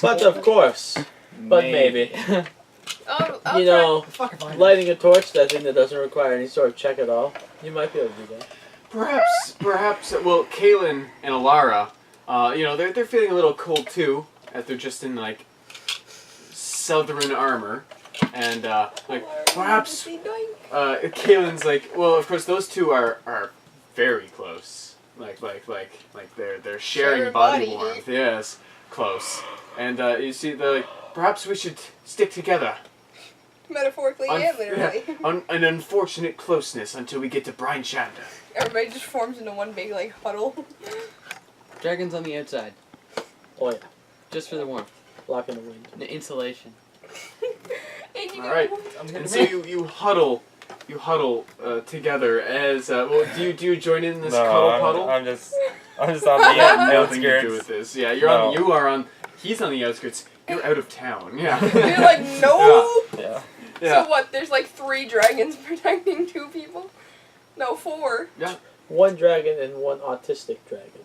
But of course. But maybe. I'll You know, Fucking fine. lighting a torch, that thing that doesn't require any sort of check at all. You might be able to do that. Perhaps, well, Kaylin and Alara, they're feeling a little cold too, as they're just in, like, southern armor. And, perhaps, Kaylin's like, well, of course, those two are very close. Like they're sharing body warmth. Yes, close. And, you see, they're like, perhaps we should stick together. Metaphorically and literally. On an unfortunate closeness until we get to Bryn Shander. Everybody just forms into one big, like, huddle. Dragons on the outside. Oh yeah. Just for the warmth. Blocking the wind. The insulation. And you All right. And so you huddle together as well. Do you join in this cuddle puddle? I'm just on the Nothing to do outskirts. with this. Yeah, he's on the outskirts. You're out of town. Yeah. You're like, no! Yeah. Yeah. So what, there's like 3 dragons protecting 2 people? No, 4. Yeah. One dragon and one autistic dragon.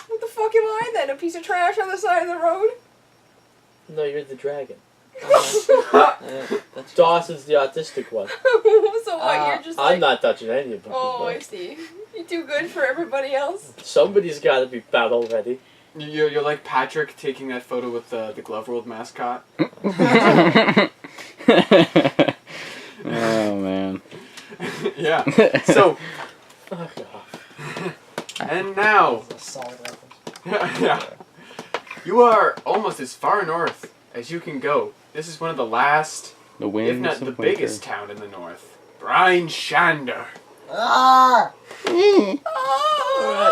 What the fuck am I then? A piece of trash on the side of the road? No, you're the dragon. That's Dawson's the autistic one. So what, you're just like... I'm not touching any of them. Oh, I see. You're too good for everybody else? Somebody's got to be battle ready. You're like Patrick taking that photo with the Glove World mascot. Oh man. Yeah. So. Fuck off. And now. That's a solid reference. Yeah. You are almost as far north as you can go. This is one of the last, The winds if not of the winter. biggest town in the north. Bryn Shander. Ah! Alright,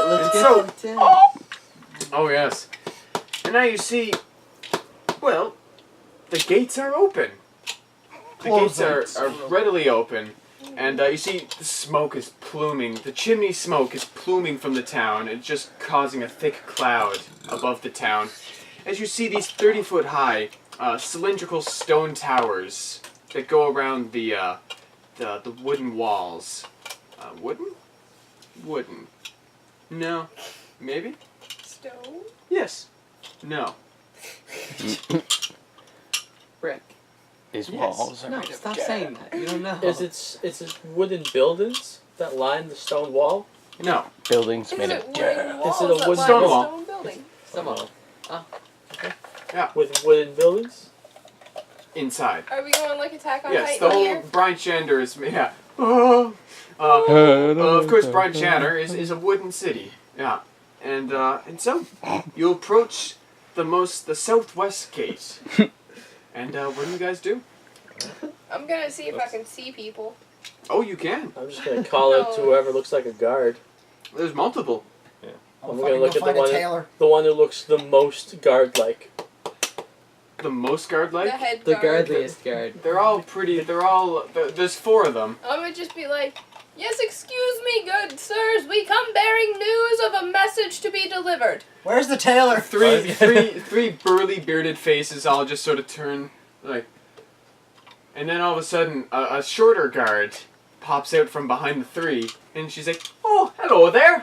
let's get So- to the town. Oh yes. And now you see, well, the gates are open. The gates are readily open. And you see the smoke is pluming. The chimney smoke is pluming from the town. It's just causing a thick cloud above the town. As you see these 30-foot high cylindrical stone towers that go around the wooden walls. Wooden? Wooden. No. Maybe? Stone? Yes. No. Brick. These Yes. walls are No, made of stop jam. saying that. You don't know. It's wooden buildings that line the stone wall? No. Buildings Is made it of wooden jam. walls Is it a that wood line stone the wall? stone building? Somehow. With wooden buildings? Inside. Are we going like Attack on Yes, the Titan whole here? Bryn Shander is of course, Bryn Shander is a wooden city. Yeah, and so you approach the southwest gate, and what do you guys do? I'm gonna see if I can see people. Oh, you can. I'm just going to call out to whoever looks like a guard. There's multiple. I'm I'm gonna gonna look at the find a one- tailor. The one who looks the most guard-like. The most guard The like. head The guard. guardliest guard. They're all pretty. There's 4 of them. I'm gonna just be like, yes, excuse me, good sirs. We come bearing news of a message to be delivered. Where's the tailor? Three burly bearded faces all just sort of turn like, and then all of a sudden a shorter guard pops out from behind the 3, and she's like, "Oh, hello there.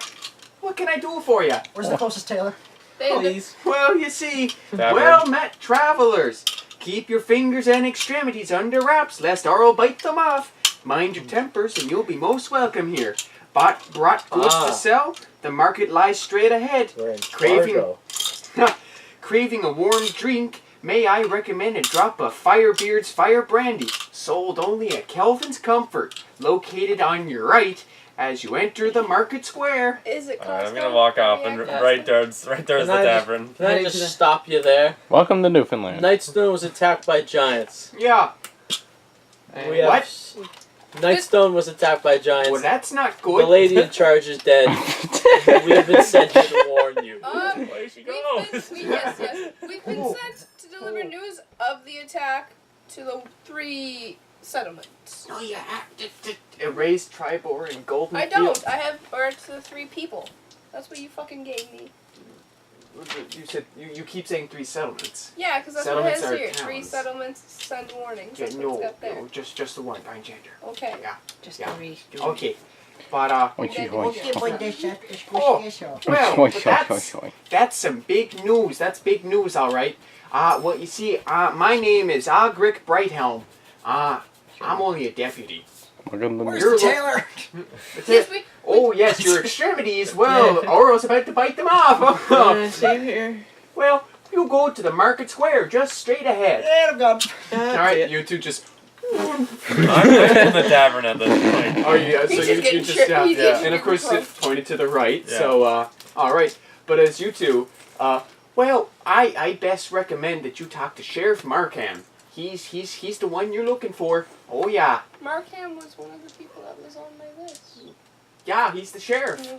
What can I do for you?" Where's the closest tailor? Please. Well, you see, Tavern. well met travelers. Keep your fingers and extremities under wraps, lest Arl bite them off. Mind your tempers, and you'll be most welcome here. Brought goods to sell. The market lies straight ahead. We're in Craving- Fargo. Craving a warm drink? May I recommend a drop of Firebeard's Fire Brandy, sold only at Kelvin's Comfort, located on your right as you enter the market square. Is it Alright, I'm Costco? gonna walk off and Yeah. right towards the Can I tavern. Can I Heading to just the- stop you there? Welcome to Newfoundland. Nightstone was attacked by giants. Yeah. We have What? Nightstone was attacked by giants. Well, that's not The good. lady in charge is dead. We have been sent here to warn you. Where she goes? We've been sent to deliver news of the attack to the 3 settlements. No, you have to erase Tribor and Golden I don't. I have, or to the 3 people. That's what you fucking gave me. You said you keep saying 3 settlements. Yeah, because that's what it Settlements has are here. 3 towns. settlements send warnings. Yeah, That's what it's no, got there. no, just the one, Bryn Shander. Okay. Yeah. Just Yeah. three. Okay. But Okay, boy, this shot, this Oh. this shot. well, but that's some big news. That's big news, all right. Well, you see, my name is Augrek Brighthelm. I'm only a deputy. Where's You're the tailor? Yes, we. Oh yes, your extremities. Well, Oro's about to bite them off. Same here. Well, you go to the market square, just straight ahead. And I'm gone. All right, you two just. I'm in the tavern at this point. Oh yeah, so He's you just getting just tripped. yeah, He's yeah. just And of course getting it's pointed to the right. Yeah. So all right, but as you two, well, I best recommend that you talk to Sheriff Markham. He's the one you're looking for. Oh yeah, Markham was one of the people that was on my list. yeah, he's the sheriff.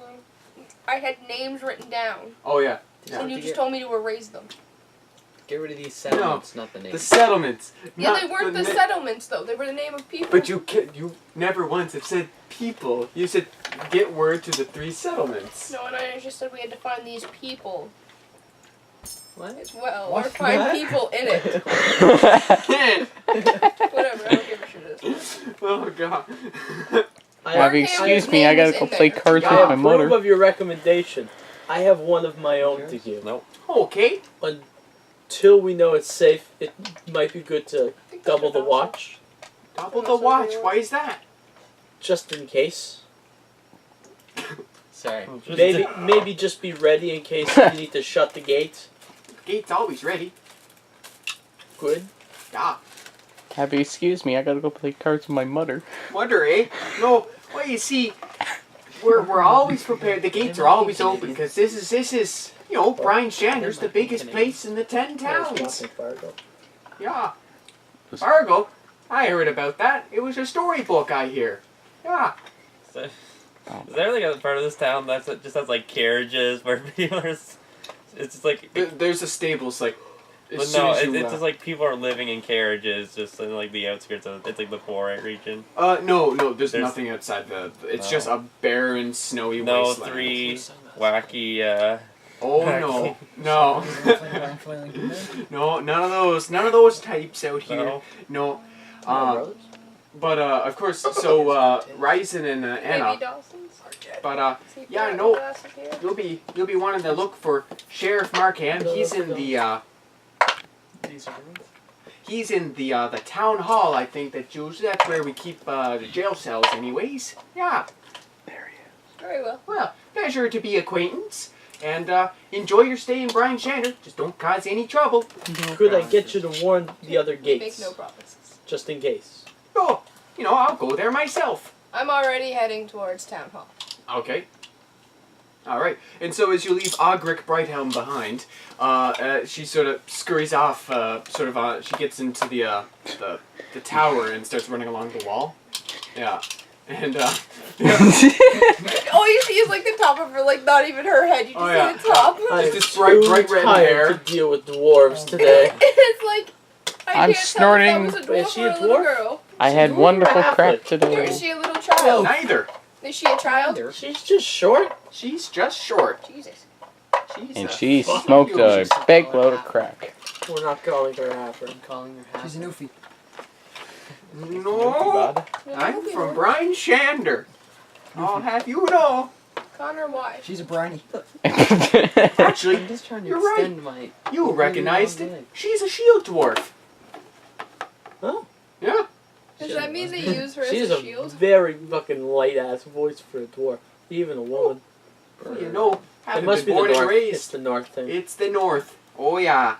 I had names written down, Oh yeah, and you to just get- told me to erase them. Get rid of these settlements, not the the names. settlements. Yeah, not they weren't the na- settlements though. They were the name of people. But you never once have said people. You said get word to the 3 settlements. No, and I just said we had to find these people What? as well, What? or find What? people in it. Whatever. I don't give a shit. It is. Oh god. Abby, excuse me, I gotta go play cards I with my approve mother. of your recommendation. I have one of my own to give. Nope. Okay. Until we know it's safe, it might be good to double the watch, Double the watch. Why is that? just in case. Sorry. Maybe just be ready in case you need to shut the gate. Gate's always ready. Good. Yeah. Abby, excuse me, I gotta go play cards with my mother. Wonder, eh? No. Well, you see, we're always prepared. The gates are always open because this is you know, Bryn Shander's the biggest place in the 10 towns. Yeah. Fargo. I heard about that. It was a storybook, I hear. Yeah. So, is there like a part of this town that just has like carriages where people are? It's just like. There's a stables like. But As no, soon as you, it's just like people are living in carriages just in like the outskirts of it's like the poor region. no, there's There's- nothing outside the. It's No. just a barren, snowy No, wasteland. 3 wacky. Oh no, no, no, none of those types out here. No. No, but of course, so Rhyzan and Maybe Anna. Dawson's. But See if yeah, that no. glass is here. you'll be wanting to look for Sheriff Markham. He's in the the town hall. I think that's where we keep the jail cells, anyways. Yeah. Very well. Well, pleasure to be acquaintance. And enjoy your stay in Bryn Shander. Just don't cause any trouble. Could I get you to warn the other Make gates, no promises. just in case? Oh, you know, I'll go there myself. I'm already heading towards town hall. Okay. All right. And so as you leave Augrek Brighthelm behind, she sort of scurries off. She gets into the tower and starts running along the wall. Yeah. And All you see is like the top of her, like not even her head. You just Oh, yeah. see the top. It's this bright red tired hair. to deal with dwarves today. It's like I I'm can't snorting. tell if that was a dwarf Is she or a a little dwarf? girl. I had wonderful crap Or today. is she a little child? Neither. Is she a child? She's just short. She's just short. Jesus. She's And a she fuck smoked you. a big load of crack. We're not calling her after. I'm calling her half. She's a newfie. No, I'm from Bryn Shander. I'll have you know. Connor, why? She's a briny. Actually, I'm just trying to you're right. extend my. you recognized it. She's a shield dwarf. Oh. Yeah. Does that mean they use her She as has a a shield? very fucking light ass voice for a dwarf. Even a woman. Well, you know, It having must been be the born and north. It's raised. the north thing. It's the north. Oh yeah.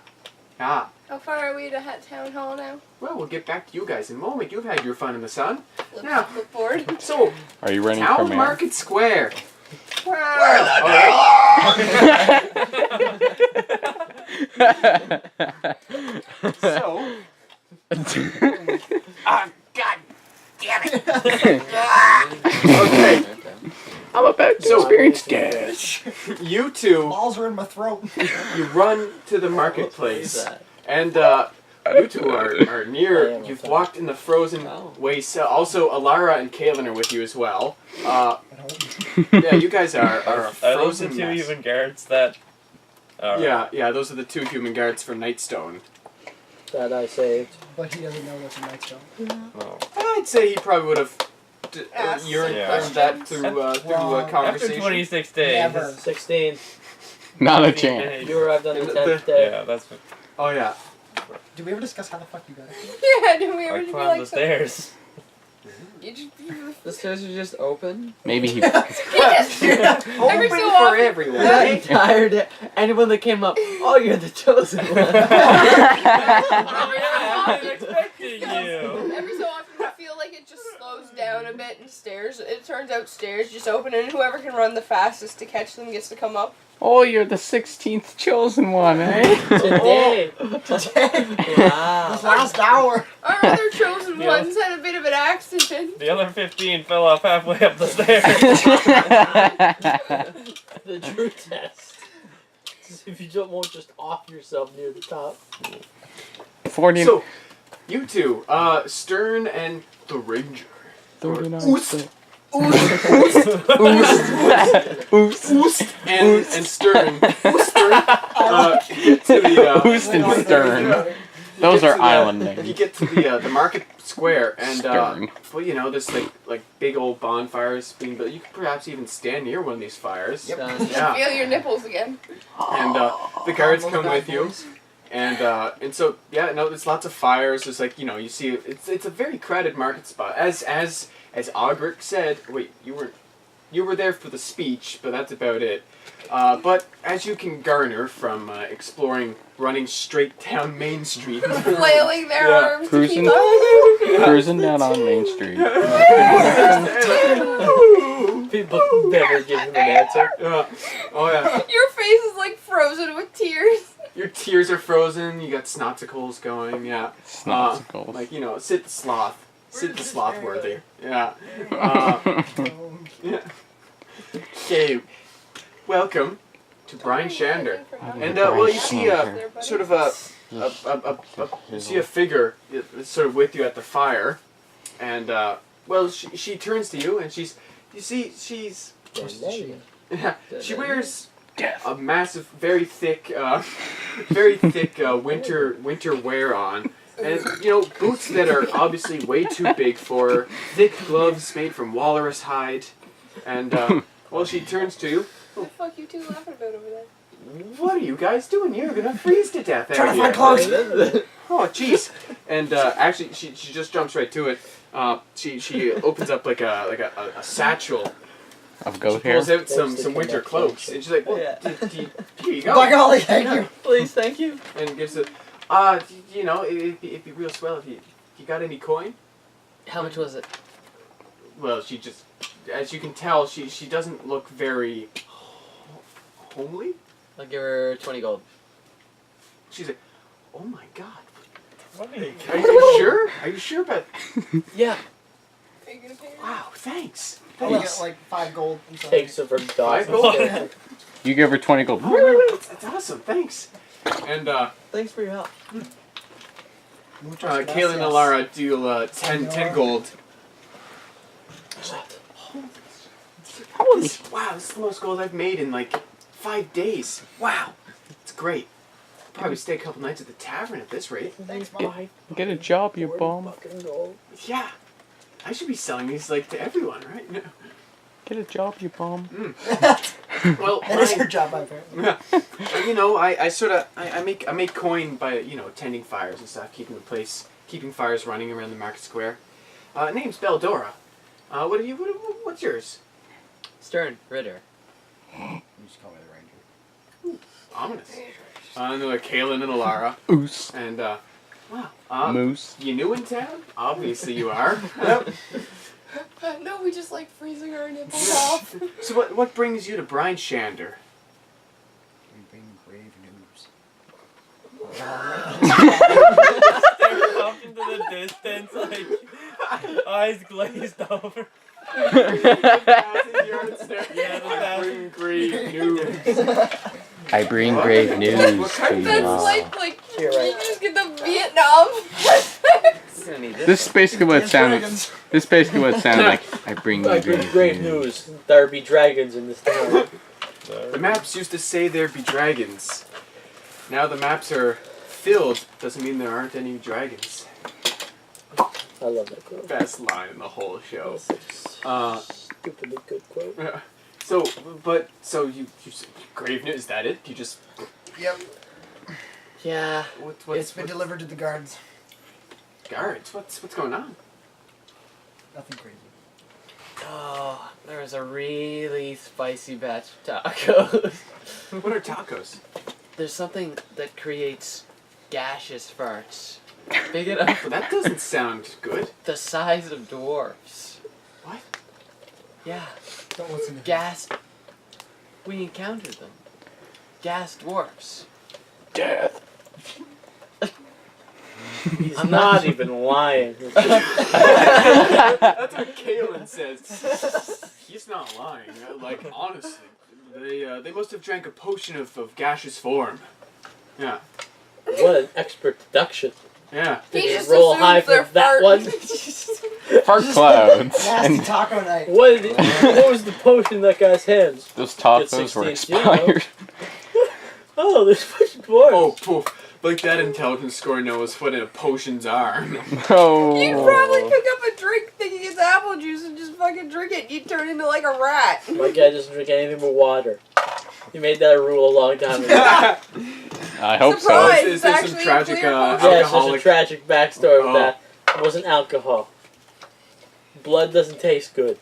Yeah. How far are we to town hall now? Well, we'll get back to you guys in a moment. You've had your fun in the sun. Flip, Yeah. flip forward. So, Are you running Town from me? Market Square. So, God damn it. Okay, I'm about to So- experience death. you two, Balls are in my throat. you run to the marketplace, that? and you two are near. You've walked in the frozen Oh. waste. Also, Alara and Kaelin are with you as well. Yeah, you guys are a Are those the frozen 2 mess. human guards that? Yeah, those are the 2 human guards from Nightstone. That I saved. But he doesn't know what's a Nightstone. No. I'd say he probably would have Ask you Yeah. earned that through Wrong. After conversation. 26 days. Never. 16. Not a chance. You arrived on the And 10th day. Yeah, that's Oh yeah. Did we ever discuss how the fuck you got it? Yeah, did we ever like be climb like the stairs. You just, The stairs are just open. Maybe he. every so for often. everyone. The entire day. Anyone that came up, oh, you're the chosen one. I was expecting you. Every so often, I feel like it just slows down a bit and stairs. It turns out stairs just open, and whoever can run the fastest to catch them gets to come up. Oh, you're the 16th chosen one, eh? Today. Wow. This last hour. Our other chosen Yeah. ones had a bit of an accident. The other 15 fell off halfway up the stairs. The true test. If you won't just off yourself near the top. 40. So, you two, Stern and the Ranger. 39. Oost. Oost. And Stern. Get to the Oost and Stern. Those get are to the- island You names. get to the market square and Stern. well, you know, there's like big old bonfires being built. You could perhaps even stand near one of these fires. Done. Yeah. Feel your nipples again. And the guards come with you. And so yeah, no, there's lots of fires. There's like, you know, you see it's a very crowded market spot. As Augrek said, wait, you were there for the speech, but that's about it. But as you can garner from exploring, running straight down Main Street, Flailing their Yeah. arms to Cruising. keep up. Cruising down on Main Street. People never give him an answer. Yeah. Oh yeah. Your face is like frozen with tears. Your tears are frozen. You got snotsicles going. Yeah. Snotsicles. Like, you know, sit the sloth. Sit the sloth worthy. Yeah. Yeah. Okay. Welcome to Bryn Shander. And well, you see sort of you see a figure that's sort of with you at the fire, and well, she turns to you and she's she wears a massive, very thick winter wear on. And, you know, boots that are obviously way too big for her, thick gloves made from walrus hide, and, well, she turns to you. What the fuck you two laughing about over there? What are you guys doing? You're gonna freeze to death out Trying to here. find clothes. Oh, jeez. And, actually, she just jumps right to it. She opens up like a satchel. Of goat She hair. pulls out some winter cloaks, and she's like, well, Yeah. here you go. By golly, thank you. Please, thank you. And gives it, you know, it'd be real swell if you got any coin. How much was it? Well, she just, as you can tell, she doesn't look very homely. I'll give her 20 gold. She's like, oh my god. Money. Are you sure? Are you sure about? Yeah. Are you gonna pay her? Wow, thanks. I Thanks. get like 5 gold. I'm sorry. Takes of her dog. 5 gold. You give her 20 gold. That's awesome. Thanks. And Thanks for your help. Muchas Kayla and gracias. Alara deal 10 gold. Wow, this is the most gold I've made in like 5 days. Wow, it's great. Probably stay a couple nights at the tavern at this rate. Thanks, Mom. Get a job, you bum. Yeah, I should be selling these like to everyone, right? No. Get a job, you bum. Well, That is your job, apparently. you know, I sort of I make coin by, you know, tending fires and stuff, keeping fires running around the market square. Name's Beldora. What's yours? Stern, Ritter. You just call me the Ranger. Ominous. And they're like Kaylin and Alara. Oos. And wow. Moose. You new in town? Obviously you are. Yep. No, we just like freezing our nipples off. So what brings you to Bryn Shander? We bring grave news. Stare off into the distance, like eyes glazed over. I bring grave news. I bring grave news to you That's all. like You're you right. just get the Vietnam. You're gonna need this. This is basically what it Yes, sounds. dragons. This is basically what it sounds like. I bring Like grave, great news. There be dragons in this town. The maps used to say there be dragons. Now the maps are filled. Doesn't mean there aren't any dragons. I love that quote. Best line in the whole show. That's such a stupidly good quote. So you grave news, is that it? You just Yep. Yeah. It's been delivered to the guards. guards? What's going on? Nothing crazy. Oh, there was a really spicy batch of tacos. What are tacos? There's something that creates gaseous farts. Big enough Well, that doesn't sound good. the size of dwarfs. What? Yeah. Don't listen to him. Gas. We encountered them. Gas dwarfs. Death. He's not even lying. That's what Kalen says. He's not lying. Like, honestly. They must have drank a potion of gaseous form. Yeah. What an expert deduction. Yeah. He Did you just roll assumes high for they're that fart. one? Fart clouds. Nasty And taco night. What was the potion in that guy's hands? those tacos were 16, you know. expired. Oh, there's much more. Oh, poof. Like that intelligence score knows what potions are. Oh. You'd probably pick up a drink thinking it's apple juice and just fucking drink it. You'd turn into like a rat. My guy doesn't drink anything but water. He made that a rule a long time ago. I hope Surprise! so. Is there some actually a tragic, clear potion. Yeah, it's just a alcoholic? tragic backstory Oh. with that. It wasn't alcohol. Blood doesn't taste good.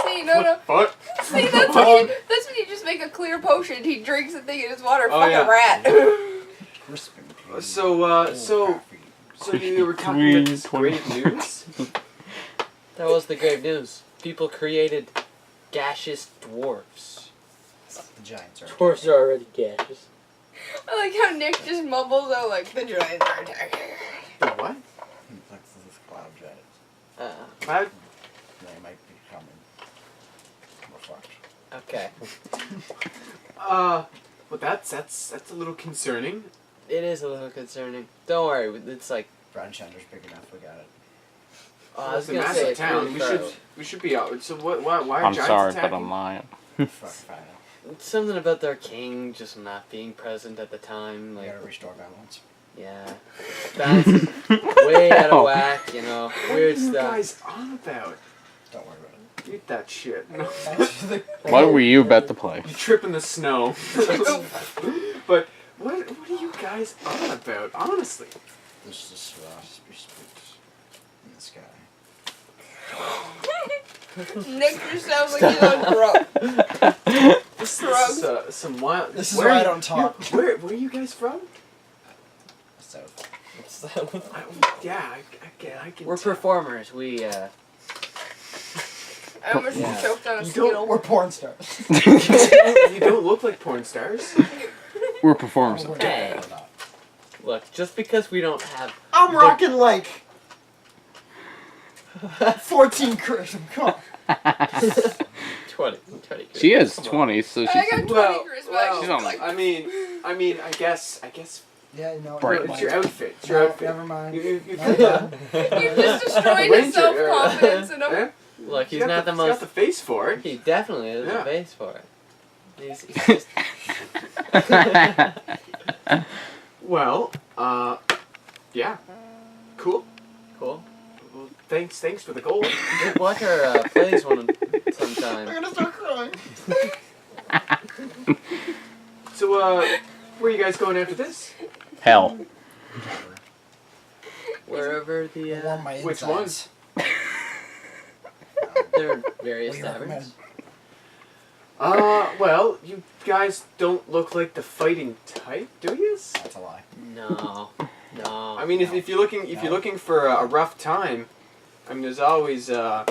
See, no. What? See, that's when you just make a clear potion. He drinks it thinking it's water. Oh, Fucking yeah. rat. Crispin. So you were talking about this great news? That was the grave news. People created gaseous dwarfs. The Giants are. Dwarves are already gaseous. I like how Nick just mumbles out like the giants are attacking. The what? Like this cloud giants. Cloud? They might be coming. We're fucked. Okay. Well, that's a little concerning. It is a little concerning. Don't worry, it's like. Bryn Shander's big enough. We got it. Oh, I was It's a gonna massive say it's town. really We should be out. So why are I'm giants sorry, attacking? but I'm lying. Fuck fine. It's something about their king just not being present at the time. We Like, gotta restore balance. yeah, that's way out of whack. You know, What weird are you stuff. guys on about? Don't worry about it. Eat that shit. No. Thanks for the. What were you bet to play? You trip in the snow. But what are you guys on about? Honestly. This is spooked in the sky. Nick just sounds like he's on drugs. This Drugs. is some wild. This is where why are I don't talk. Where are you guys from? So. Yeah, I can. We're tell. performers. We I almost Yeah. choked on a You don't- Skittle. We're porn stars. You don't look like porn stars. We're performers. We're Hey. definitely not. look just because we don't have. I'm rocking like 14 charisma. Come on. 20. She is 20, so I she's. got 20 charisma. She's on like, I mean, I guess. Yeah, no. Bright never It's your mind. outfit. It's your No, outfit. never mind. You Not done. you just destroyed his Ranger, self-confidence in him. eh? Look, he's got not the he's got most. the face for it. He definitely has Yeah. a face for it. He's just. Well, yeah, cool. Cool. Well, thanks for the gold. We'll watch our plays one sometime. I'm gonna start crying. So, where are you guys going after this? Hell. Wherever the I want my Which insides. there are What various do you recommend? taverns. Well, you guys don't look like the fighting type, do yous? That's a lie. No. I mean, if you're looking for a rough time, I mean, there's always the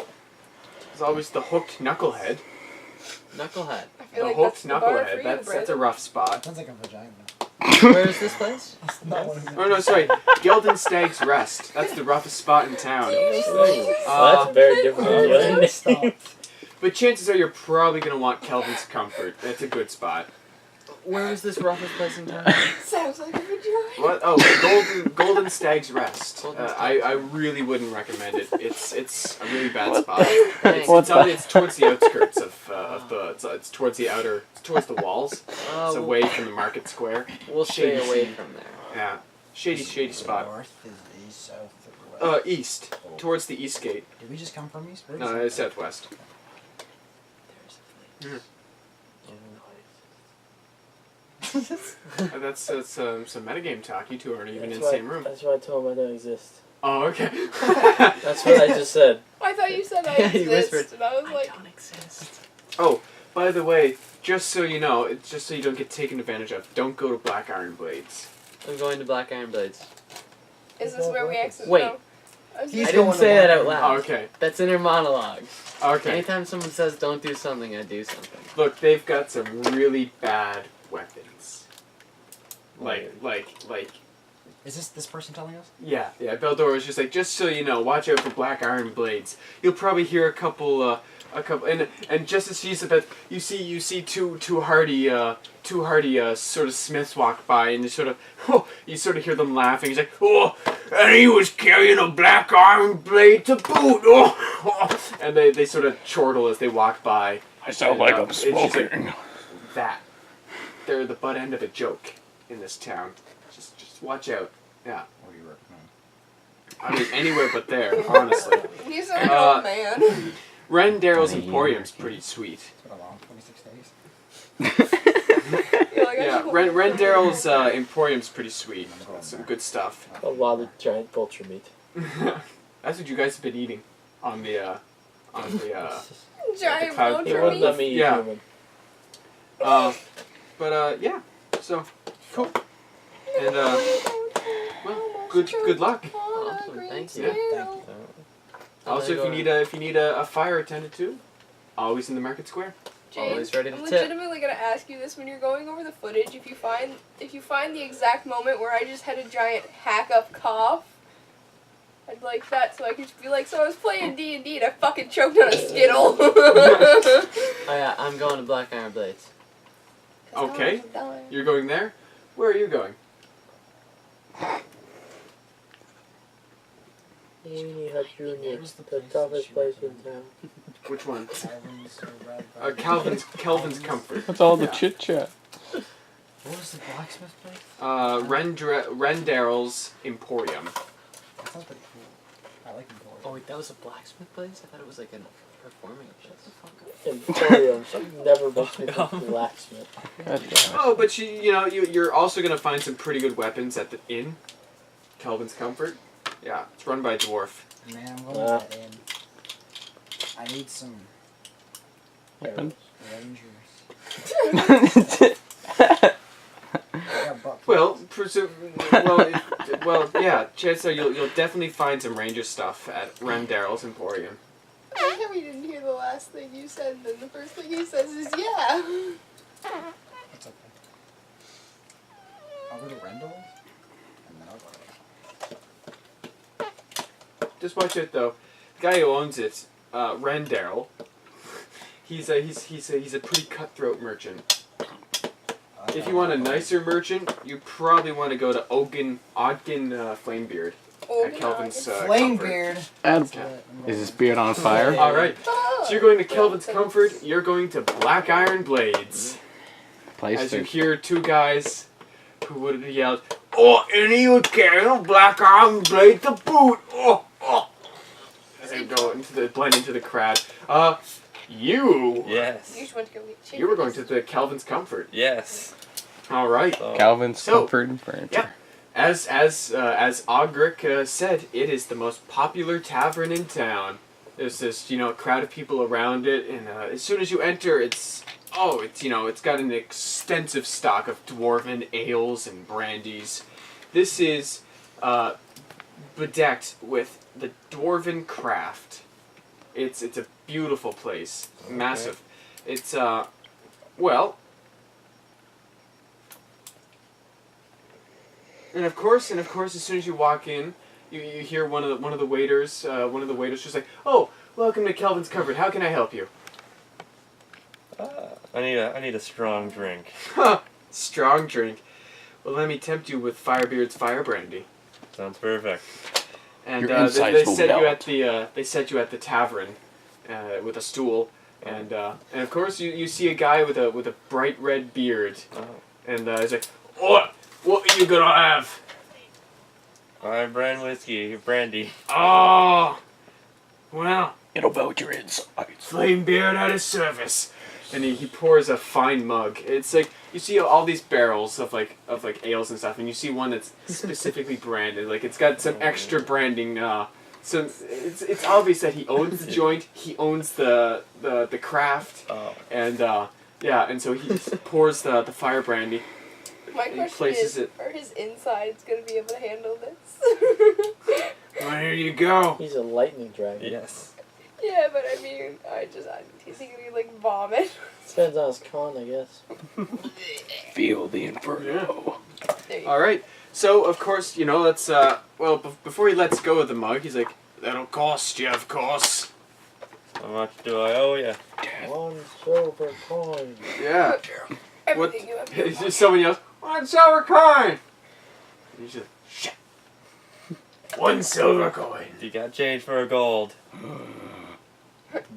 hooked knucklehead. Knucklehead. I feel The like hooked that's the bar for knucklehead. you, That's a Brandon. rough spot. Sounds like a vagina. Where is this place? That's not what it Oh no, sorry. Gelden Stag's Rest. That's the roughest spot in town. Well, that's very different than the other is. Stop. name. But chances are you're probably gonna want Kelvin's Comfort. That's a good spot. Where is this roughest place in town? Sounds like a vagina. What? Oh, Golden Stag's Rest. Golden I really wouldn't recommend it. It's a really bad What spot. Thanks. What It's towards the outskirts of the. It's towards the outer. It's towards the walls. Oh, It's away from the market square. we'll stay shady away scene. from there. Yeah, shady spot. North is east, south is East, towards the east gate. Did we just come from east? No, it's southwest. That's some metagame talk. You two aren't even in the same room. That's why I told him I don't exist. Oh, okay. That's what I just said. I thought you said I Yeah, you exist, whispered, and I was like, don't exist. Oh, by the way, just so you know, just so you don't get taken advantage of, don't go to Black Iron Blades. I'm going to Black Iron Blades. is this where we exit? Wait. No. I was I just- didn't say that out loud. Oh, okay. That's inner monologue. Okay. Anytime someone says don't do something, I do something. Look, they've got some really bad weapons. Like. Is this person telling us? Yeah. Beldora was just like, just so you know, watch out for Black Iron Blades. You'll probably hear a couple, and just as she's about, you see two hardy sort of smiths walk by, and you sort of hear them laughing. He's like, oh, and he was carrying a black iron blade to boot. Oh, and they sort of chortle as they walk by. I sound And, like and I'm she's like, smoking. they're the butt end of a joke in this town. Just watch out. Yeah. What do you recommend? I mean, anywhere but there, honestly. He's an old man. Ren Daryl's Emporium's pretty sweet. It's been a long 26 days. You're like, I Yeah, should- Ren Daryl's Emporium's pretty sweet. Some good stuff. A lot of giant vulture meat. That's what you guys have been eating on the Giant cloud They vulture wouldn't let meat. me eat Yeah. human. Yeah. So cool. And well, good luck. Awesome, thank you. Yeah. Thank you. Also, if you need a fire attended to, always in the market square. Jane, Always ready to I'm tip. legitimately gonna ask you this when you're going over the footage. If you find the exact moment where I just had a giant hack up cough, I'd like that so I could just be like, so I was playing D&D and I fucking choked on a Skittle. Oh yeah, I'm going to Black Iron Blades. Okay. You're going there? Where are you going? Amy Hut Jr., Where's the the place toughest that place she in town. Which one? Calvin's or Kelvin's Comfort. What's all the Yeah. chit chat? What was the blacksmith place? Ren Daryl's Emporium. That sounds pretty cool. I like Emporium. Oh wait, that was a blacksmith place? I thought it was like a performing place. Emporium. Never mentioned a blacksmith. God damn it. Oh, but you're also gonna find some pretty good weapons at the inn, Kelvin's Comfort. Yeah, it's run by a dwarf. Man, I'm going to that in. I need some Weapon? rangers. I got buck. Yeah. Chance are you'll definitely find some ranger stuff at Ren Daryl's Emporium. I think we didn't hear the last thing you said, and then the first thing he says is, yeah. It's okay. I'll go to Rendell's, and then I'll go to Just watch it though. The guy who owns it, Ren Daryl. He's a pretty cutthroat merchant. If you want a nicer merchant, you probably want to go to Ogden Flamebeard at Kelvin's Comfort. Flamebeard. And Yeah. is this beard on fire? All right. So you're going to Kelvin's Comfort. You're going to Black Iron Blades. Place As you to hear two guys who would have yelled, "Oh, and he would carry a black iron blade to boot!" Oh. As they go blend into the crowd. You. Yes. You just went to go get chicken. You were going to the Kelvin's Comfort. Yes. All right. So, Calvin's So, Comfort and Furniture. yeah. As Augrek said, it is the most popular tavern in town. There's this crowd of people around it, and as soon as you enter, it's got an extensive stock of dwarven ales and brandies. This is bedecked with the dwarven craft. It's a beautiful place, massive. It's And of course, as soon as you walk in, you hear one of the waiters just like, "Oh, welcome to Kelvin's Comfort. How can I help you?" I need a strong drink. Strong drink. Well, let me tempt you with Firebeard's Fire Brandy. Sounds perfect. And Your they insides will set you at the tavern with a stool, and of course you see a guy with a bright red beard, Oh. and he's like, "What are you gonna have?" Fire brand whiskey, brandy. Oh, well, It'll melt your insides. flame beard at his service. And he pours a fine mug. It's like you see all these barrels of like ales and stuff, and you see one that's specifically branded. Like it's got some extra branding. So it's obvious that he owns the joint. He owns the craft. Oh. And and so he pours the fire brandy. My He question places is, it. are his insides going to be able to handle this? Well, here you go. He's a lightning dragon. Yes. Yeah, but I mean, is he going to like vomit? Depends on his con, I guess. Feel the inferno. There you go. All right. So of course let's before he lets go of the mug, he's like, "That'll cost you, of course." How much do I owe you? 1 silver coin. Yeah. Everything you have. It's just someone yells, "1 silver coin!" And he's just, shit. 1 silver coin. You got change for a gold.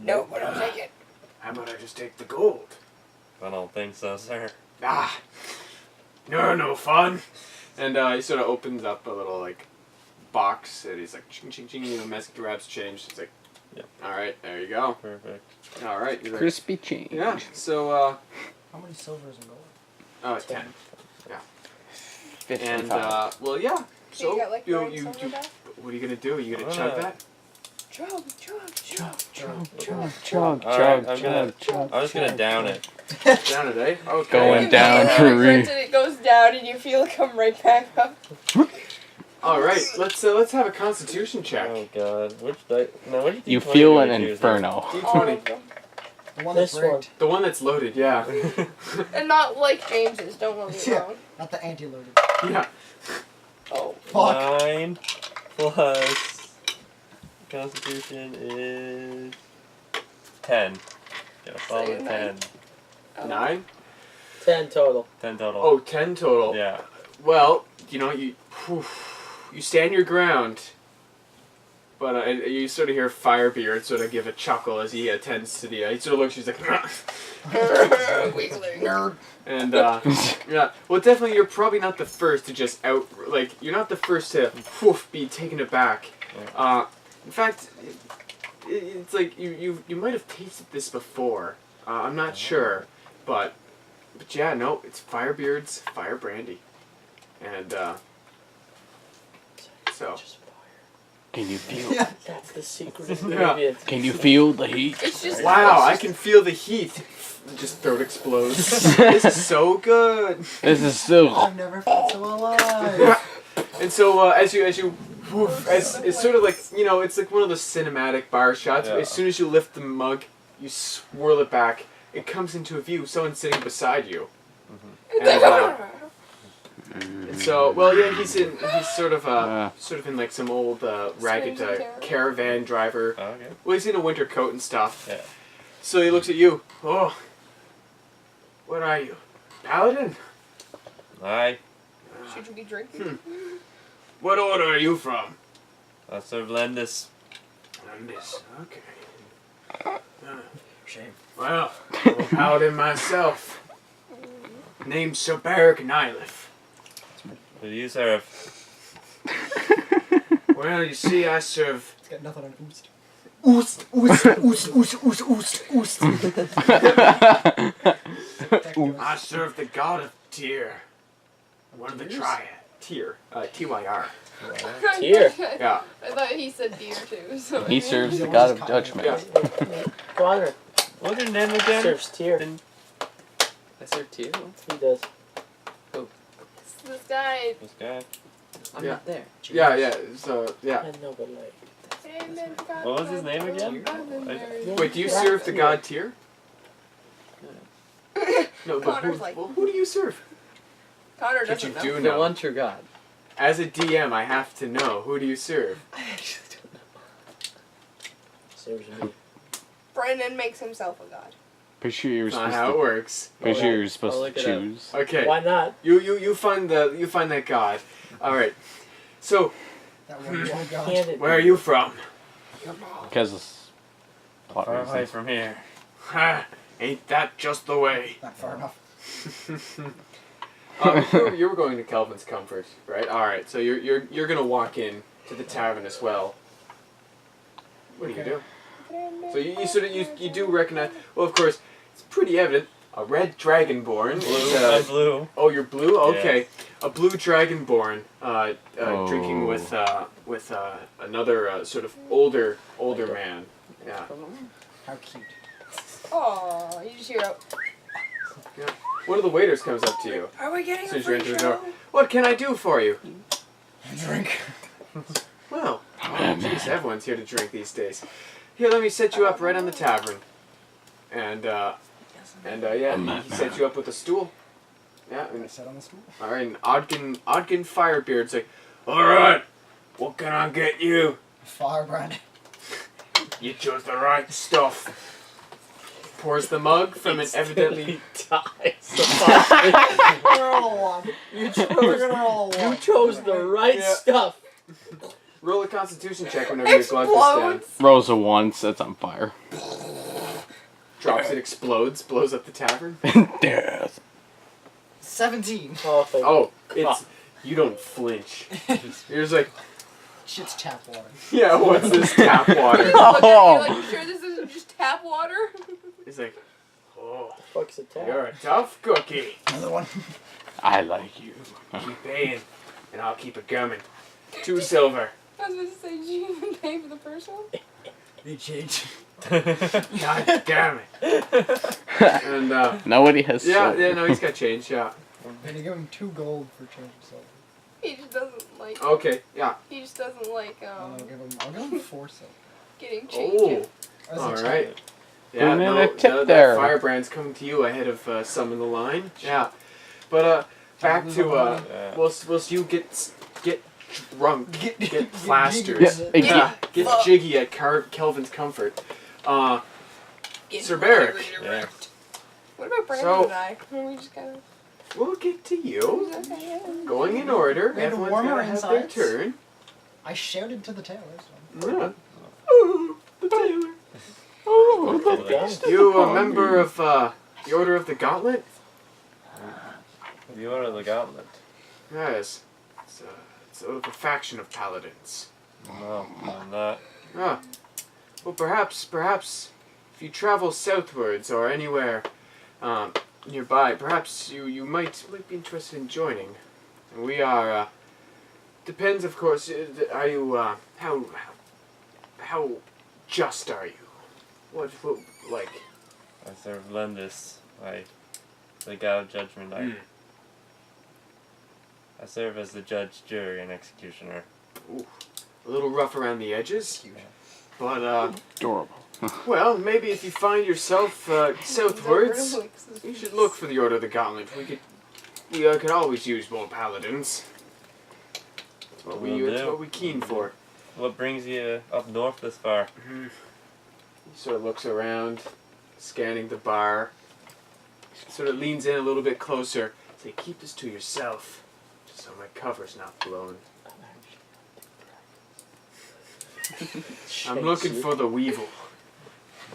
No, but I'll take it. How about I just take the gold? I don't think so, sir. Ah, no fun. And he sort of opens up a little like box, and he's like, ching ching ching. Messi grabs change. He's like, Yep. All right, there you go. Perfect. All right. He's like, Crispy change. yeah. So How many silvers and gold? 10. 55. And well, yeah. So So you got like you 9 silver back? what are you gonna do? Are you gonna I'm chug gonna- that? Chug. Chug, Alright, I'm just gonna down it. Down it, eh? Okay. Going down And for then real. it goes down and you feel it come right back up. All right. Let's have a Constitution check. Oh god. Which die? No, what You D20 feel do an I choose? inferno. All D20. of them. The one This that's rigged. The one that's loaded. Yeah. And not like James's, don't let me Yeah. wrong. Not the anti-loaded. Yeah. Oh. Fuck. 9 plus Constitution is 10. Got a solid Say 10. Oh. 9. 10 total. 10 total. Oh, 10 total. Yeah. Well, you stand your ground, but you sort of hear Firebeard sort of give a chuckle as he attends to the. He sort of looks. He's like, Nerd. and yeah. Well, definitely, you're probably not the first to just you're not the first to be taken aback. In fact, it's like you might have tasted this before. I'm not sure, but yeah, no, it's Firebeard's Fire Brandy, and so. Just fire. Can you feel? Yeah. That's the secret Yeah. ingredient. Can you feel the heat? It's just Wow, I can feel the heat. Just throat explodes. This is so good. This is so. I've never felt so alive. And so as it's sort of like it's like one of those cinematic bar shots. Yeah. As soon as you lift the mug, you swirl it back. It comes into view. Someone's sitting beside you. And so, well, yeah, he's sort of in like some old ragged Screams in terror. caravan driver. Oh, okay. Well, he's in a winter coat and stuff. Yeah. So he looks at you. Oh, what are you, Paladin? Aye. Should you be drinking? What order are you from? I serve Lendis. This. Okay. Shame. Well, I'm a Paladin myself. Name's Sir Beric Nylith. Who do you serve? Well, you see, I serve. It's got nothing on oost. Oost. I serve the god of Tyr. One of the triad. Tyr. Tyr. Tyr. Yeah. I thought he said deer too. So He serves the god of judgment. Yeah. Connor What's your name again? serves tier. I serve two. He does. This guy. This guy. I'm Yeah. not there. Yeah. So, yeah. I know, but like. Amen, God, What was his name again? God, and Mary. Wait, do you serve the god Tyr? No, but Connor's like- who do you serve? Connor But doesn't you know. do The know. one true God. As a DM, I have to know. Who do you serve? I actually don't know. Serves me. Brennan makes himself a god. Pretty sure you're That's not supposed how it to. works. Pretty sure you're I'll supposed look to it up. choose. Okay. Why not? You find that god. All right. So, That one true god. Handed where are you from? Because it's plot Far away reasons. from here. Ha! Ain't that just the way? Not far enough. You were going to Kelvin's Comfort, right? All right. So you're gonna walk in to the tavern as well. What do you do? So you sort of you do recognize. Well, of course, it's pretty evident. A red dragonborn. Blue. is, I'm blue. Oh, you're blue. Okay, Yes. a blue dragonborn, drinking with another sort of older man. Yeah. How cute. Aw, you just hear out. One of the waiters comes up to you. Are we getting As a soon as you free enter the show? door. What can I do for you? Drink. Well, geez, everyone's here to drink these days. Here, let me set you up right on the tavern. And yeah, he set you up with a stool. Yeah, I and sat on the stool. all right, and Ogden Firebeard's like, all right, what can I get you? Firebrand. You chose the right stuff. Pours the mug from an evidently. We're gonna roll a one. You We're gonna roll a You one. chose the right Yeah. stuff. Roll a Constitution check whenever your glove is down. Explodes. Rolls a 1, sets on fire. Drops it, explodes, blows up the tavern. Death. 17. Oh, thank Oh, it's you don't flinch. You're just like, Shit's tap water. yeah, what's this tap water? Look at you like, you sure this isn't just tap water? He's like, oh, fuck's a tap. you're a tough cookie. Another one. I like you. Keep paying, and I'll keep it coming. 2 silver. I was going to say, did you even pay for the first one? They changed. God damn it. And Nobody has yeah, silver. no, he's got change. Yeah. And you give him 2 gold for change of silver. He just doesn't like. Okay. Yeah. He just doesn't like I'll give him 4 silver. getting changed. Oh. As a All tip. right. Yeah. Who made No, a tip that there? firebrand's coming to you ahead of some in the line. Yeah. But back to Yeah. whilst you get drunk, get plastered. Yeah, Get jiggy at Kelvin's Comfort. Get Sir Barrick. Yeah. What about Brandon So- and I? We just kind of. We'll get to you. Okay. Going in order. We had Everyone's warmer gotta have their insides. turn. I shouted to the tailor, so. Yeah. Ooh, the tailor. You a member of the Order of the Gauntlet? The Order of the Gauntlet. Yes. It's sort of a faction of paladins. No, I'm not. Ah. Well, perhaps, if you travel southwards or anywhere nearby, perhaps you might be interested in joining. And we are. Depends, of course. Are you? How just are you? What like? I serve Lendis. The God of Judgment. Mm. I serve as the judge, jury, and executioner. A little rough around the edges, but Adorable. well, maybe if you find yourself southwards, you should look for the Order of the Gauntlet. We could always use more paladins. That's what Will that's do. what we're keen for. What brings you up north this far? He sort of looks around, scanning the bar. Sort of leans in a little bit closer. Say, keep this to yourself, just so my cover's not blown. I'm looking for the Weevil.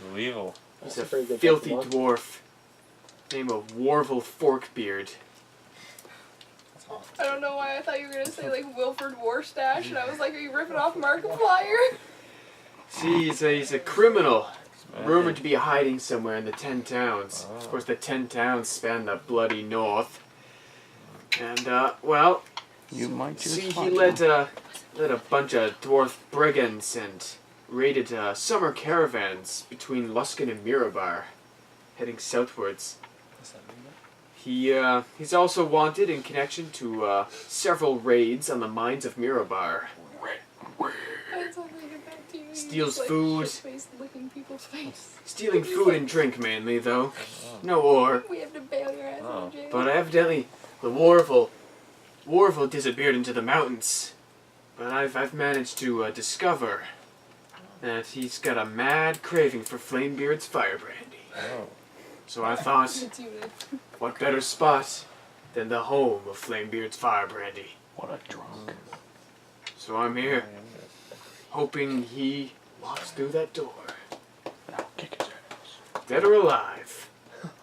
The Weevil. He's That's a a very good filthy Pokemon. dwarf. Name of Weevil Forkbeard. That's hot. I don't know why I thought you were gonna say like Wilford Warstash, and I was like, are you ripping off Markiplier? See, he's a criminal. Rumored to be hiding somewhere in the 10 towns. Oh. Of course, the 10 towns span the bloody north. And, well, You might just see, he find led them. a bunch of dwarf brigands and raided summer caravans between Luskan and Mirabar, heading southwards. What's that mean? He's also wanted in connection to several raids on the mines of Mirabar. I told me to get back to you. He's Steals like food. shit-faced licking people's face. Stealing food and drink mainly, though. No ore. We have to bail your ass out of jail. But evidently, the Warvel disappeared into the mountains. But I've managed to discover that he's got a mad craving for Flamebeard's fire brandy. Oh. So I thought, It's you, Nick. what better spot than the home of Flamebeard's fire brandy? What a drunk. So I'm here, hoping he walks through that door, Now kick his ass. dead or alive.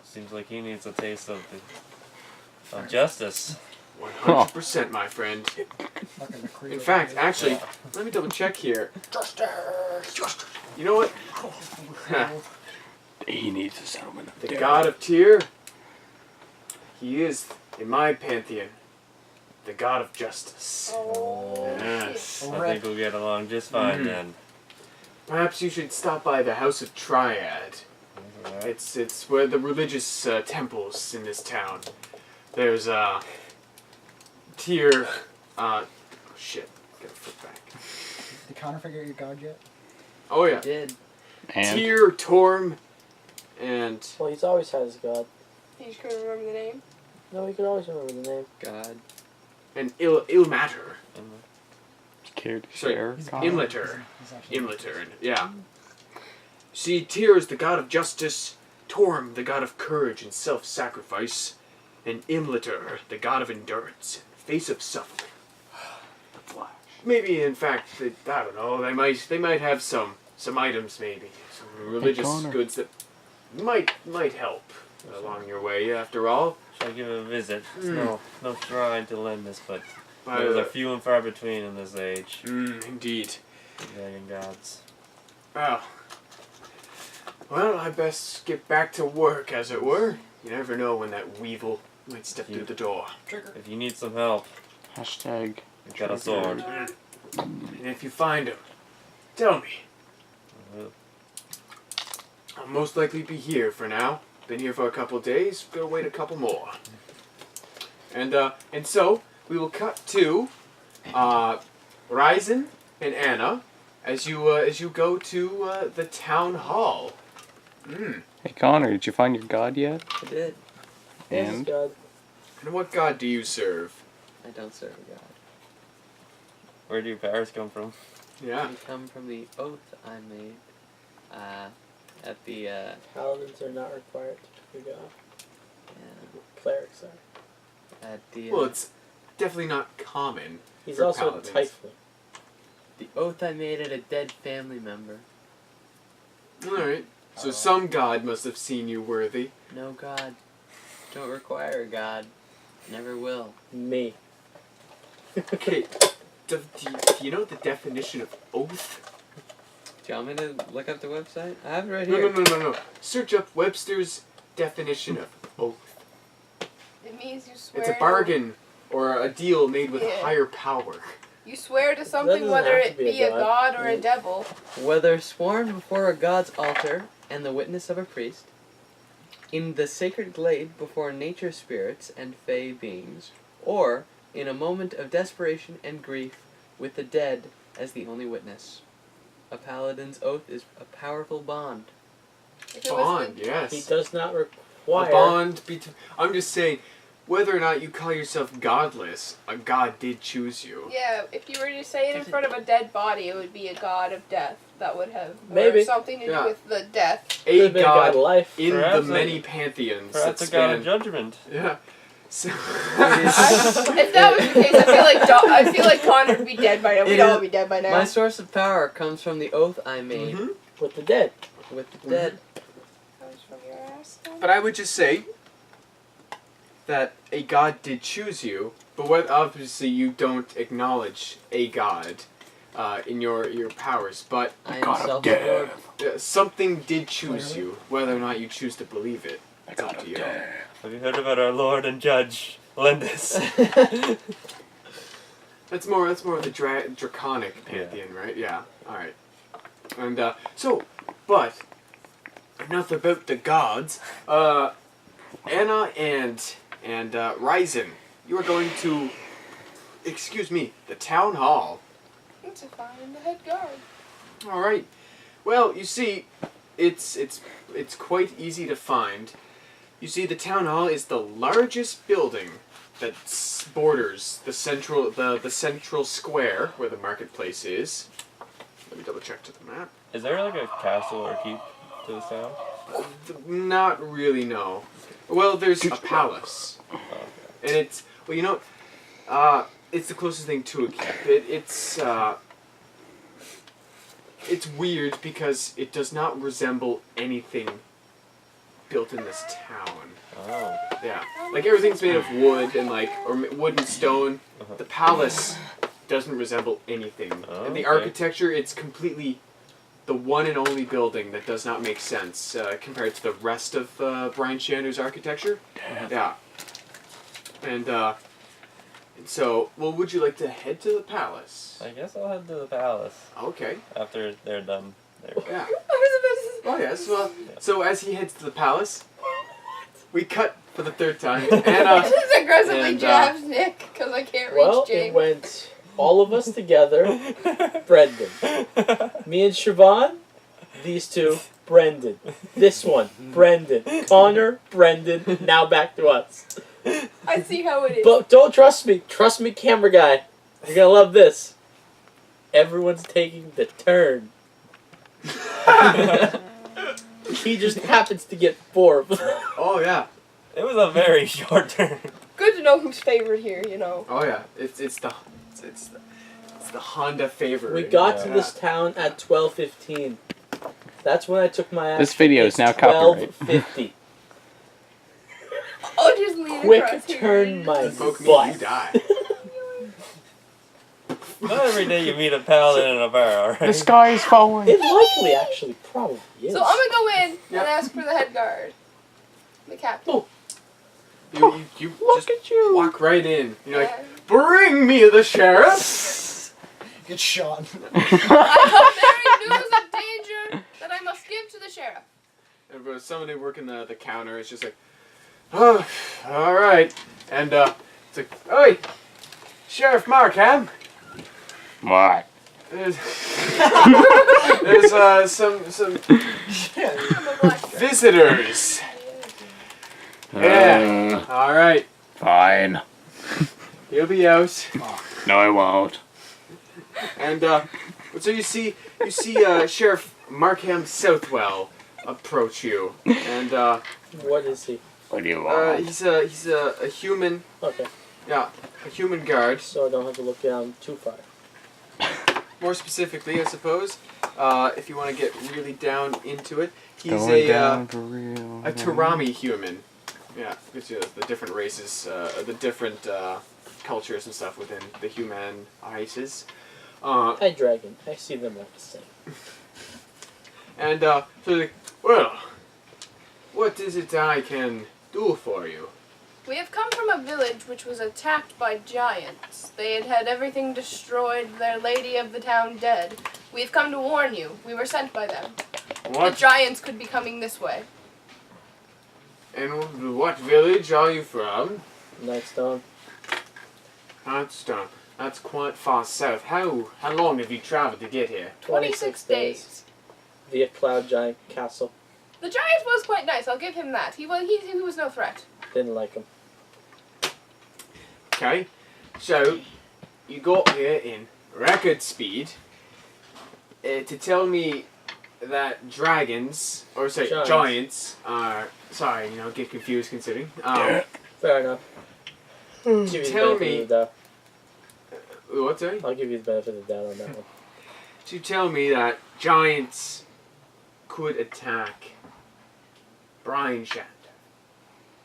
Seems like he needs a taste of the Of justice. 100%, my friend. Fucking the creator In fact, of actually, Yeah. let me double check here. Justice. You know what? He needs a settlement of The death. god of Tyr, he is, in my pantheon, the god of justice. Oh, Yes. shit. I think we'll get along just fine Mhm. then. Perhaps you should stop by the House of Triad. Alright. It's where the religious temples in this town. There's Tyr. Shit. Gotta flip back. Did Connor figure out your god yet? Oh yeah. Did. And Tyr, Torm, and Well, he's always had his god. You just couldn't remember the name? No, he could always remember the name. God. Ilmater. care to Sorry, share? He's Connor? Imlater. He's actually- Imlater, yeah. See, Tyr is the god of justice, Torm the god of courage and self-sacrifice, and Imlater the god of endurance and face of suffering. Maybe, in fact, I don't know. They might have some items, maybe some religious Connor. goods that might help along your way. After all, Shall I give it a visit? There's Mm. no shrine to lend this, but I, those are few and far between in this age. indeed. Dragon gods. Well, I best get back to work, as it were. You never know when that Weevil might step through the door. Trigger. If you need some help, Hashtag. we've got a sword. And if you find him, tell me. Uh, I'll most likely be here for now. Been here for a couple days. Gonna wait a couple more. And so we will cut to Rhyzan and Anna as you go to the town hall. Hey Connor, did you find your god yet? I did. He has his And god. And what god do you serve? I don't serve a god. Where do your powers come from? Yeah. They come from the oath I made at the Paladins are not required to be god. yeah, Clerics are. at the Well, it's definitely not common. He's For also paladins. a tiefling. the oath I made at a dead family member. All right. So some god must have seen you worthy. No god. Don't require a god. Never will. Me. Okay. Do you know the definition of oath? Do you want me to look up the website? I have it right No, here. no. Search up Webster's definition of oath. It means you swear. It's a bargain or a deal made with a Yeah. higher power. You swear to something, doesn't whether have to it be a be a god. god or a devil. Whether sworn before a god's altar and the witness of a priest, in the sacred glade before nature spirits and fey beings, or in a moment of desperation and grief with the dead as the only witness. A paladin's oath is a powerful bond. If it was Bond, the- yes. He does not A require. bond between. I'm just saying, whether or not you call yourself godless, a god did choose you. Yeah, if you were to say it in front of a dead body, it would be a god of death. That would have Maybe. something to do Yeah. with the death. A Could've been god of god life. in Perhaps the a- many pantheons Perhaps that a god of span. judgment. Yeah. So, If that was the case, I feel like Connor would be dead by now. We'd It all is- be dead by now. My source of power comes from the oath I made Mhm. With the dead. with the dead. Comes from your ass. Then? But I would just say that a god did choose you, but what obviously you don't acknowledge a god in your powers, but I am God of self-absorbed. something did choose you, whether or not you choose to believe it. I It's up got to a you. death. Have you heard about our Lord and Judge, Lendis? That's more of the draconic pantheon, right? Yeah. All right. And but enough about the gods. Anna and Rhyzan, you are going to, excuse me, the town hall. To find the head guard. All right. Well, you see, it's quite easy to find. You see, the town hall is the largest building that borders the central square where the marketplace is. Let me double check to the map. Is there like a castle or keep to this town? Not really, no. Well, there's a palace, and it's it's the closest thing to a keep. It's weird because it does not resemble anything built in this town. Oh. Yeah, like everything's made of wood and wood and stone. The palace doesn't resemble anything. Oh, And the okay. architecture, it's completely the one and only building that does not make sense compared to the rest of Bryn Shander's architecture. Yeah. And so, well, would you like to head to the palace? I guess I'll head to the palace Okay. after they're done. Yeah. I was Oh yes. Well, so as he heads to the palace, we cut for the third time. And about to say, just aggressively and, jabs Nick because I can't Well, reach it James. went all of us together. Brendan. Me and Shavon. These two. Brendan. This one. Brendan. Connor. Brendan. Now back to us. I see how it is. But don't trust me. Trust me, camera guy. You're gonna love this. Everyone's taking the turn. He just happens to get 4. oh yeah. It was a very short turn. Good to know who's favored here, you know. Oh yeah. It's the Honda favorite. We got to Yeah. this town at 12:15. That's when I took my action. This video is It's now copyright. 12:50. I'll just lean Quick across here. turn my Poke me, butt. you die. Not every day you meet a paladin in a bar, right? The sky is falling. It likely actually probably is. So I'm gonna go in Yeah. and ask for the head guard. The captain. Oh. You Look just at you. walk right in. You're like, Yeah. bring me the sheriff. Get shot. I have bearing news of danger that I must give to the sheriff. And for somebody working the counter, it's just like, oh, all right. And it's like, oi, Sheriff Markham. What? There's some I'm a black dress. visitors. Yeah. All right. Fine. He'll be out. No, I won't. And so you see Sheriff Markham Southwell approach you, and What is he? What do you want? he's a human, Okay, yeah, a human guard. so I don't have to look down too far. More specifically, I suppose, if you want to get really down into it, he's Going a down for real. a Tarami human. Yeah, gives you the different races, the different cultures and stuff within the human races. Hi, dragon. I see them all the same. And so like, well, what is it I can do for you? We have come from a village which was attacked by giants. They had had everything destroyed, their lady of the town dead. We have come to warn you. We were sent by them. The What? giants could be coming this way. And what village are you from? Nightstone. Nightstone. That's quite far south. How long have you traveled to get here? 26 days. Via Cloud Giant Castle. The giant was quite nice, I'll give him that. He was no threat. Didn't like him. Okay, so you got here in record speed to tell me that dragons, or sorry, giants are, sorry, get confused considering. Fair enough. Give you the Tell benefit me- of the doubt. What, sorry? I'll give you the benefit of the doubt on that one. To tell me that giants could attack Bryn Shander.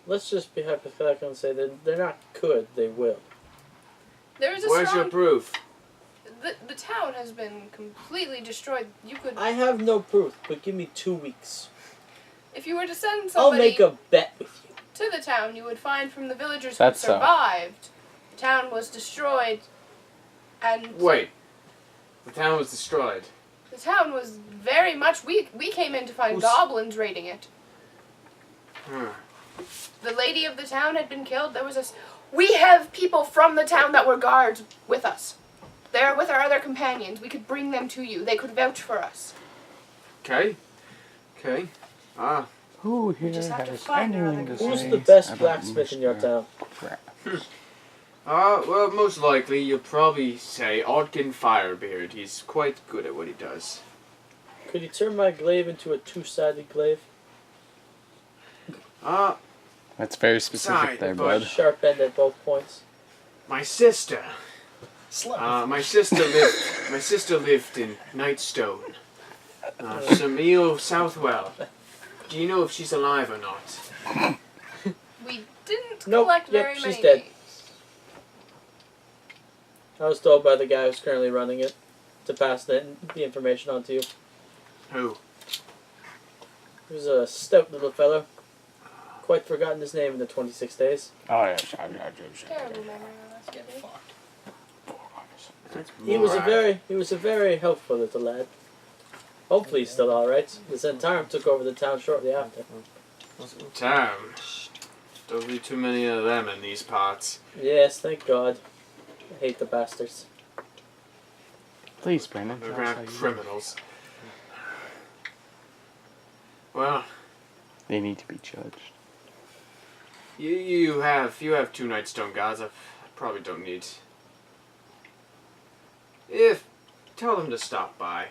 Let's just be hypothetical and say that they're not could, they will. There is a Where's your strong... proof? The town has been completely destroyed. You could... I have no proof, but give me 2 weeks. If you were to send I'll somebody make a bet with you. to the town, you would find from the villagers who That's so. survived, the town was destroyed, and Wait, the town was destroyed. the town was very much... We came in to find Who's- goblins raiding it. Hmm. The lady of the town had been killed. There was a... We have people from the town that were guards with us. They're with our other companions. We could bring them to you. They could vouch for us. Okay. Who here just have to has find her anything to other say Who's the best about blacksmith in your Mr. town? Crap? Well, most likely you'll probably say Odkin Firebeard. He's quite good at what he does. Could you turn my glaive into a 2-sided glaive? That's very specific Sorry, there, but- bud. Sharp end at both points. My sister. Slap. My sister lived in Nightstone. Some Southwell. Do you know if she's alive or not? We didn't Nope, collect yep, very she's many dead. names. I was told by the guy who's currently running it to pass the information on to you. Who? He was a stout little fellow. Quite forgotten his name in the 26 days. Oh, yeah. Terrible memory on us, kid. That's He was more he was a very helpful little lad. Hopefully he's still alright. The Zentarum took over the town shortly after. Damn. Don't be too many of them in these parts. Yes, thank God. I hate the bastards. Please, Brandon. They're gonna have criminals. Well, They need to be judged. you have 2 Nightstone guards. I probably don't need. If tell them to stop by.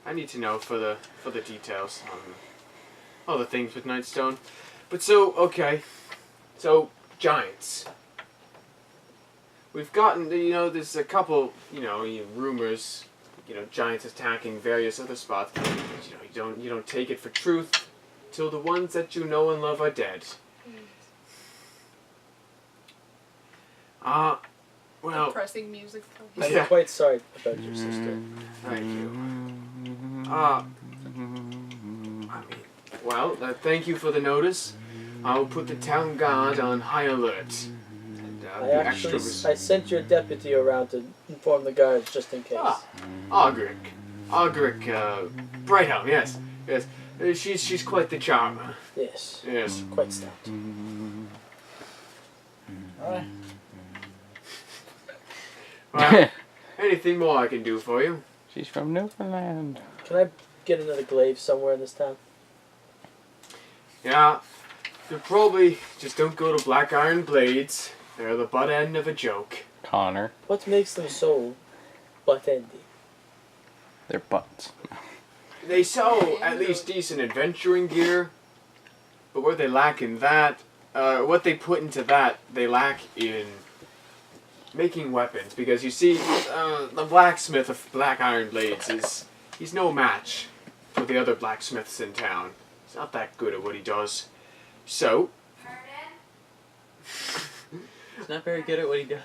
I need to know for the details on all the things with Nightstone. But okay. So giants. We've gotten there's a couple rumors, giants attacking various other spots. But, you don't take it for truth till the ones that you know and love are dead. Well, Depressing music. I'm Yeah. quite sorry about your sister. Thank you. Thank you for the notice. I'll put the town guard on high alert. And, I sent your deputy around to inform the guards just in case. Augrek. Brightham, yes. She's quite the charmer. Yes, Yes. quite stout. Alright. Well, anything more I can do for you? She's from Newfoundland. Can I get another glaive somewhere in this town? Yeah. You probably just don't go to Black Iron Blades. They're the butt end of a joke. Connor. What makes them so butt-endy? Their butts. They sell at least decent adventuring gear, but where they lack in that, what they put into that, they lack in making weapons. Because you see, the blacksmith of Black Iron Blades he's no match for the other blacksmiths in town. He's not that good at what he does. So, He's not very good at what he does.